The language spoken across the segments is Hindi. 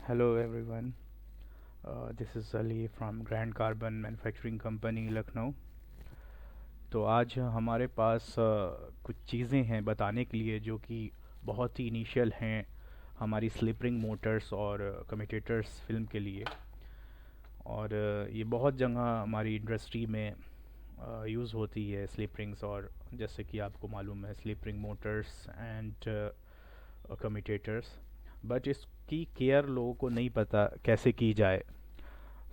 Hello everyone, this is Ali from Grand Carbon Manufacturing Company Lucknow. तो आज हमारे पास कुछ चीज़ें हैं बताने के लिए जो कि बहुत ही इनिशियल हैं हमारी स्लिप रिंग मोटर्स और कम्यूटेटर्स फिल्म के लिए। और ये बहुत जगह हमारी इंडस्ट्री में यूज़ होती है स्लिप रिंग्स, और जैसे कि आपको मालूम है slip ring Motors and commutators. But इसकी केयर लोगों को नहीं पता कैसे की जाए।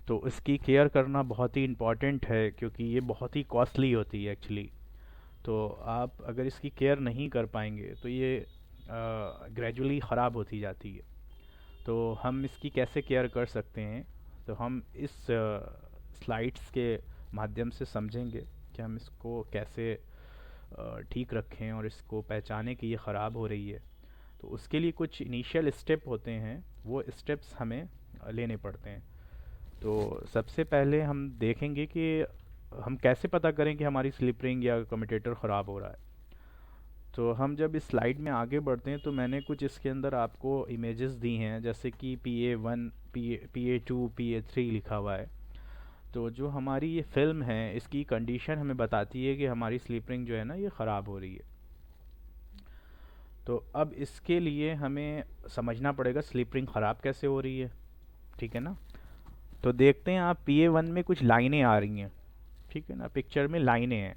तो इसकी केयर करना बहुत ही इम्पॉर्टेंट है क्योंकि ये बहुत ही कॉस्टली होती है एक्चुअली। तो आप अगर इसकी केयर नहीं कर पाएंगे तो ये ग्रेजुअली ख़राब होती जाती है। तो हम इसकी कैसे केयर कर सकते हैं, तो हम इस स्लाइड्स के माध्यम से समझेंगे कि हम इसको कैसे ठीक रखें और इसको पहचानें कि ये ख़राब हो रही है। तो उसके लिए कुछ इनिशियल स्टेप होते हैं, वो स्टेप्स हमें लेने पड़ते हैं। तो सबसे पहले हम देखेंगे कि हम कैसे पता करें कि हमारी स्लिप रिंग या कम्यूटेटर ख़राब हो रहा है। तो हम जब इस स्लाइड में आगे बढ़ते हैं तो मैंने कुछ इसके अंदर आपको इमेजेस दी हैं, जैसे कि PA1, PA2, PA3 लिखा हुआ है। तो जो हमारी ये फिल्म है इसकी कंडीशन हमें बताती है कि हमारी स्लिप रिंग जो है ना ये ख़राब हो रही है। तो अब इसके लिए हमें समझना पड़ेगा स्लिप रिंग ख़राब कैसे हो रही है। ठीक है ना। तो देखते हैं आप PA1 में कुछ लाइनें आ रही हैं। ठीक है ना, पिक्चर में लाइनें हैं।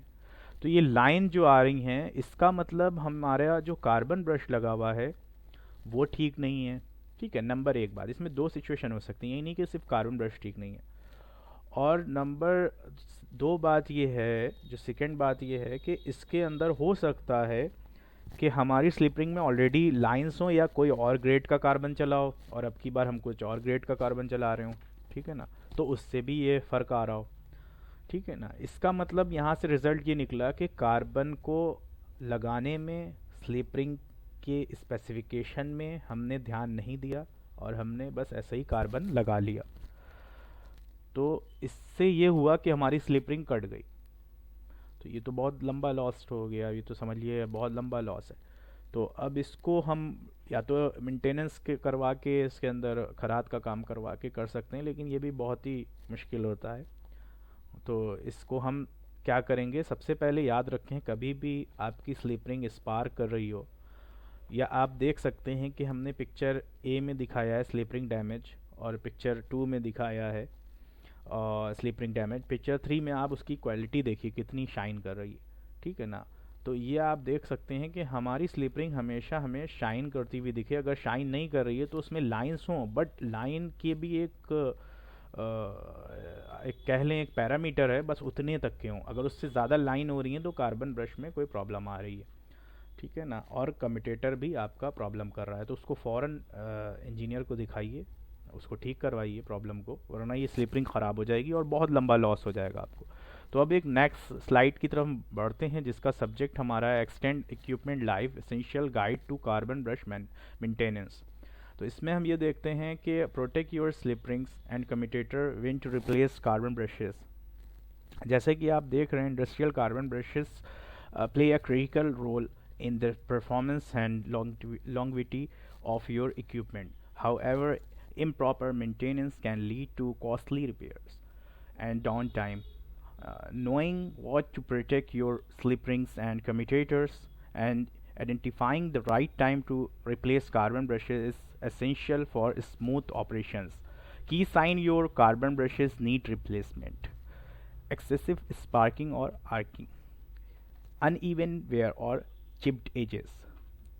तो ये लाइन जो आ रही हैं इसका मतलब हमारा जो कार्बन ब्रश लगा हुआ है वो ठीक नहीं है। ठीक है, नंबर एक बात, इसमें दो सिचुएशन हो सकती हैं, ये नहीं कि सिर्फ कार्बन ब्रश ठीक नहीं है। और नंबर दो बात ये है, जो सेकंड बात ये है कि इसके अंदर हो सकता है कि हमारी स्लिपरिंग में ऑलरेडी लाइंस हो या कोई और ग्रेड का कार्बन चला हो, और अब की बार हम कुछ और ग्रेड का कार्बन चला रहे हो। ठीक है ना, तो उससे भी ये फ़र्क आ रहा हो। ठीक है ना, इसका मतलब यहाँ से रिजल्ट ये निकला कि कार्बन को लगाने में स्लिप रिंग के स्पेसिफिकेशन में हमने ध्यान नहीं दिया और हमने बस ऐसे ही कार्बन लगा लिया। तो इससे ये हुआ कि हमारी स्लिप रिंग कट गई। तो ये तो बहुत लंबा लॉस हो गया, ये तो समझ लिए बहुत लंबा लॉस है। तो अब इसको हम या तो मेंटेनेंस के करवा के इसके अंदर खराद का काम करवा के कर सकते हैं, लेकिन ये भी बहुत ही मुश्किल होता है। तो इसको हम क्या करेंगे, सबसे पहले याद रखें कभी भी आपकी स्लिप रिंग स्पार्क कर रही हो, या आप देख सकते हैं कि हमने पिक्चर ए में दिखाया है स्लिप रिंग डैमेज, और पिक्चर 2 में दिखाया है स्लिप रिंग डैमेज, पिक्चर 3 में आप उसकी क्वालिटी देखिए कितनी शाइन कर रही है। ठीक है ना। तो ये आप देख सकते हैं कि हमारी स्लिप रिंग हमेशा हमें शाइन करती हुई दिखे। अगर शाइन नहीं कर रही है तो उसमें लाइंस हों, बट लाइन के भी एक कह लें एक पैरामीटर है, बस उतने तक के हों। अगर उससे ज़्यादा लाइन हो रही है तो कार्बन ब्रश में कोई प्रॉब्लम आ रही है। ठीक है ना, और कम्यूटेटर भी आपका प्रॉब्लम कर रहा है तो उसको फ़ौरन इंजीनियर को दिखाइए, उसको ठीक करवाइए प्रॉब्लम को, वरना ये स्लिपरिंग ख़राब हो जाएगी और बहुत लंबा लॉस हो जाएगा आपको। तो अब एक नेक्स्ट स्लाइड की तरफ बढ़ते हैं जिसका सब्जेक्ट हमारा है extend equipment life essential guide to carbon brush maintenance. तो इसमें हम ये देखते हैं कि protect your slip rings and commutator when to replace carbon brushes. जैसे कि आप देख रहे हैं industrial carbon brushes play a critical role in the performance and longevity of your equipment. However, improper maintenance can lead to costly repairs and downtime. Knowing what to protect your slip rings and commutators and identifying the right time to replace carbon brushes is essential for smooth operations. Key sign your carbon brushes need replacement: excessive sparking or arcing, uneven wear or chipped edges,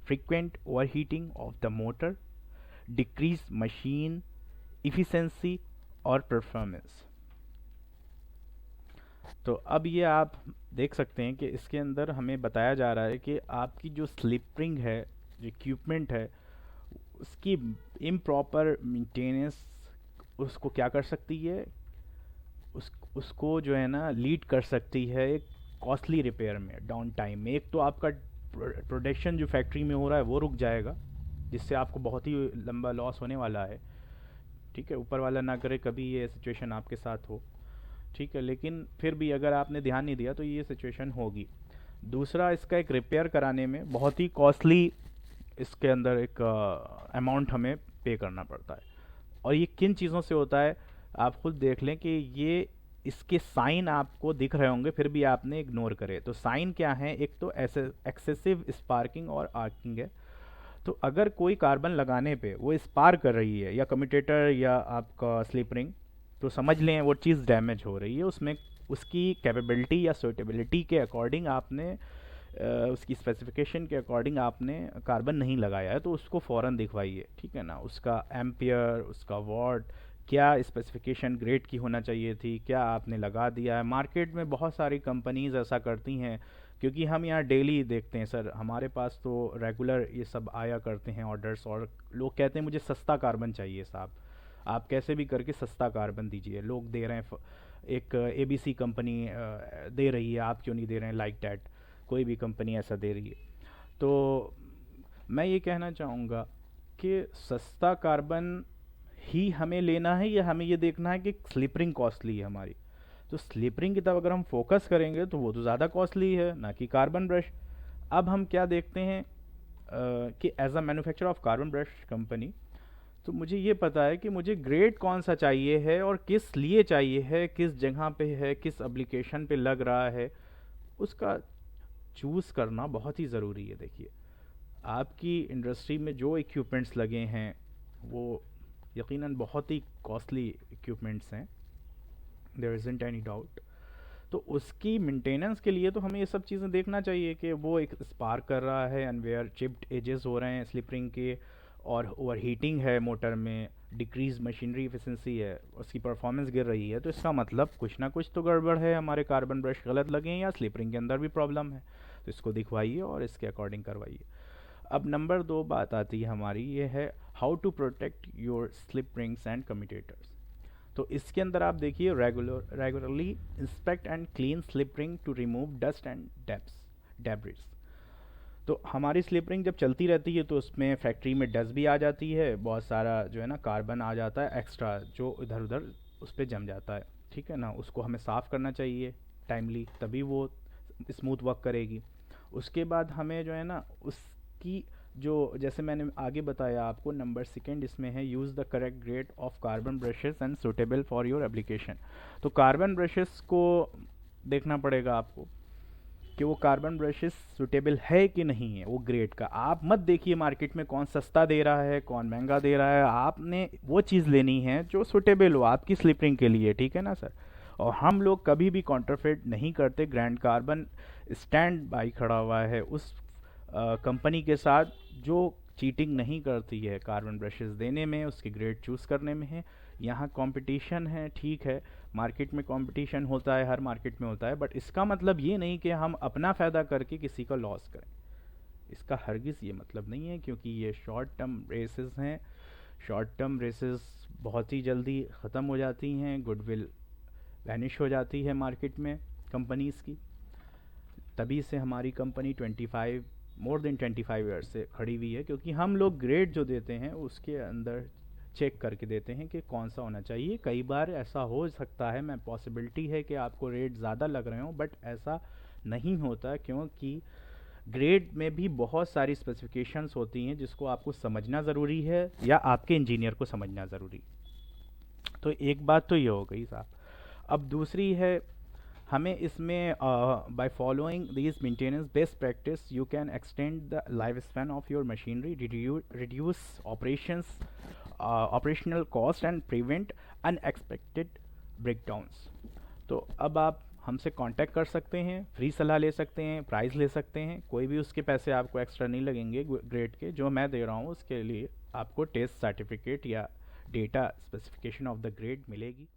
frequent overheating of the motor, decreased machine efficiency और परफॉर्मेंस। तो अब ये आप देख सकते हैं कि इसके अंदर हमें बताया जा रहा है कि आपकी जो स्लिप रिंग है, जो इक्विपमेंट है, उसकी इम्प्रॉपर मेंटेनेंस उसको क्या कर सकती है, उसको जो है ना लीड कर सकती है एक कॉस्टली रिपेयर में, डाउन टाइम में। एक तो आपका प्रोडक्शन जो फैक्ट्री में हो रहा है वो रुक जाएगा, जिससे आपको बहुत ही लंबा लॉस होने वाला है। ठीक है, ऊपर वाला ना करे कभी ये सिचुएशन आपके साथ हो। ठीक है, लेकिन फिर भी अगर आपने ध्यान नहीं दिया तो ये सिचुएशन होगी। दूसरा, इसका एक रिपेयर कराने में बहुत ही कॉस्टली इसके अंदर एक अमाउंट हमें पे करना पड़ता है। और ये किन चीज़ों से होता है, आप खुद देख लें कि ये इसके साइन आपको दिख रहे होंगे फिर भी आपने इग्नोर करे। तो साइन क्या है, एक तो ऐसे एक्सेसिव स्पार्किंग और आर्किंग है। तो अगर कोई कार्बन लगाने पे वो स्पार्क कर रही है या कम्यूटेटर या आपका स्लिप रिंग, तो समझ लें वो चीज़ डैमेज हो रही है, उसमें उसकी कैपेबिलिटी या सूटेबिलिटी के अकॉर्डिंग आपने उसकी स्पेसिफिकेशन के अकॉर्डिंग आपने कार्बन नहीं लगाया है, तो उसको फ़ौरन दिखवाइए, ठीक है ना। उसका एम्पियर, उसका वॉट, क्या स्पेसिफिकेशन ग्रेड की होना चाहिए थी, क्या आपने लगा दिया है। मार्केट में बहुत सारी कंपनीज ऐसा करती हैं, क्योंकि हम यहाँ डेली देखते हैं सर, हमारे पास तो रेगुलर ये सब आया करते हैं ऑर्डर्स, और लोग कहते हैं मुझे सस्ता कार्बन चाहिए साहब, आप कैसे भी करके सस्ता कार्बन दीजिए। लोग दे रहे हैं, एक एबीसी कंपनी दे रही है, आप क्यों नहीं दे रहे हैं, लाइक डैट कोई भी कंपनी ऐसा दे रही है। तो मैं ये कहना चाहूँगा कि सस्ता कार्बन ही हमें लेना है, या हमें ये देखना है कि स्लिपरिंग कॉस्टली है हमारी। तो स्लिपरिंग की तरफ अगर हम फोकस करेंगे तो वो तो ज़्यादा कॉस्टली है ना कि कार्बन ब्रश। अब हम क्या देखते हैं कि as a manufacturer of carbon brush company, तो मुझे ये पता है कि मुझे ग्रेड कौन सा चाहिए है और किस लिए चाहिए है, किस जगह पे है, किस एप्लीकेशन पे लग रहा है, उसका चूज़ करना बहुत ही ज़रूरी है। देखिए, आपकी इंडस्ट्री में जो इक्विपमेंट्स लगे हैं वो यकीनन बहुत ही कॉस्टली इक्विपमेंट्स हैं, देयर इज़ंट एनी डाउट। तो उसकी मेंटेनेंस के लिए तो हमें ये सब चीज़ें देखना चाहिए कि वो एक स्पार्क कर रहा है, अनवेयर चिप्ड एजेस हो रहे हैं स्लिपरिंग के, और ओवर हीटिंग है मोटर में, डिक्रीज मशीनरी एफिशिएंसी है, उसकी परफॉर्मेंस गिर रही है, तो इसका मतलब कुछ ना कुछ तो गड़बड़ है, हमारे कार्बन ब्रश गलत लगे हैं या स्लिपरिंग के अंदर भी प्रॉब्लम है। तो इसको दिखवाइए और इसके अकॉर्डिंग करवाइए। अब नंबर 2 बात आती है हमारी, ये है how to protect your slip rings and commutators. तो इसके अंदर आप देखिए, regularly inspect and clean slip ring to remove dust and debris. तो हमारी स्लिप रिंग जब चलती रहती है तो उसमें फैक्ट्री में डस्ट भी आ जाती है, बहुत सारा जो है ना कार्बन आ जाता है एक्स्ट्रा, जो इधर उधर उस पर जम जाता है, ठीक है ना। उसको हमें साफ़ करना चाहिए टाइमली, तभी वो स्मूथ वर्क करेगी। उसके बाद हमें जो है ना उसकी, जो जैसे मैंने आगे बताया आपको, नंबर सेकेंड इसमें है use the correct grade of carbon brushes and suitable for your application. तो कार्बन ब्रशेस को देखना पड़ेगा आपको कि वो कार्बन ब्रशेस सुटेबल है कि नहीं है, वो ग्रेड का। आप मत देखिए मार्केट में कौन सस्ता दे रहा है कौन महंगा दे रहा है, आपने वो चीज़ लेनी है जो सुटेबल हो आपकी स्लिपरिंग के लिए, ठीक है ना सर। और हम लोग कभी भी कॉन्ट्रफेट नहीं करते। ग्रैंड कार्बन स्टैंड बाई खड़ा हुआ है उस कंपनी के साथ जो चीटिंग नहीं करती है कार्बन ब्रशेस देने में, उसके ग्रेड चूज़ करने में है। यहाँ कंपटीशन है, ठीक है, मार्केट में कंपटीशन होता है, हर मार्केट में होता है, बट इसका मतलब ये नहीं कि हम अपना फ़ायदा करके किसी का लॉस करें, इसका हरगिज़ ये मतलब नहीं है, क्योंकि ये शॉर्ट टर्म रेसेस हैं। शॉर्ट टर्म रेसेस बहुत ही जल्दी ख़त्म हो जाती हैं, गुडविल वैनिश हो जाती है मार्केट में कंपनीज़ की। तभी से हमारी कंपनी 25 मोर देन 25 ईयर्स से खड़ी हुई है, क्योंकि हम लोग ग्रेड जो देते हैं उसके अंदर चेक करके देते हैं कि कौन सा होना चाहिए। कई बार ऐसा हो सकता है, मैं पॉसिबिलिटी है कि आपको रेट ज़्यादा लग रहे हों, बट ऐसा नहीं होता, क्योंकि ग्रेड में भी बहुत सारी स्पेसिफिकेशंस होती हैं जिसको आपको समझना ज़रूरी है या आपके इंजीनियर को समझना ज़रूरी। तो एक बात तो ये हो गई साहब। अब दूसरी है, हमें इसमें by following this maintenance best practice you can extend the life span of your machinery, reduce operational cost and prevent unexpected breakdowns. तो अब आप हमसे कांटेक्ट कर सकते हैं, फ्री सलाह ले सकते हैं, प्राइस ले सकते हैं, कोई भी उसके पैसे आपको एक्स्ट्रा नहीं लगेंगे ग्रेड के, जो मैं दे रहा हूँ उसके लिए आपको टेस्ट सर्टिफिकेट या data specification of the grade मिलेगी।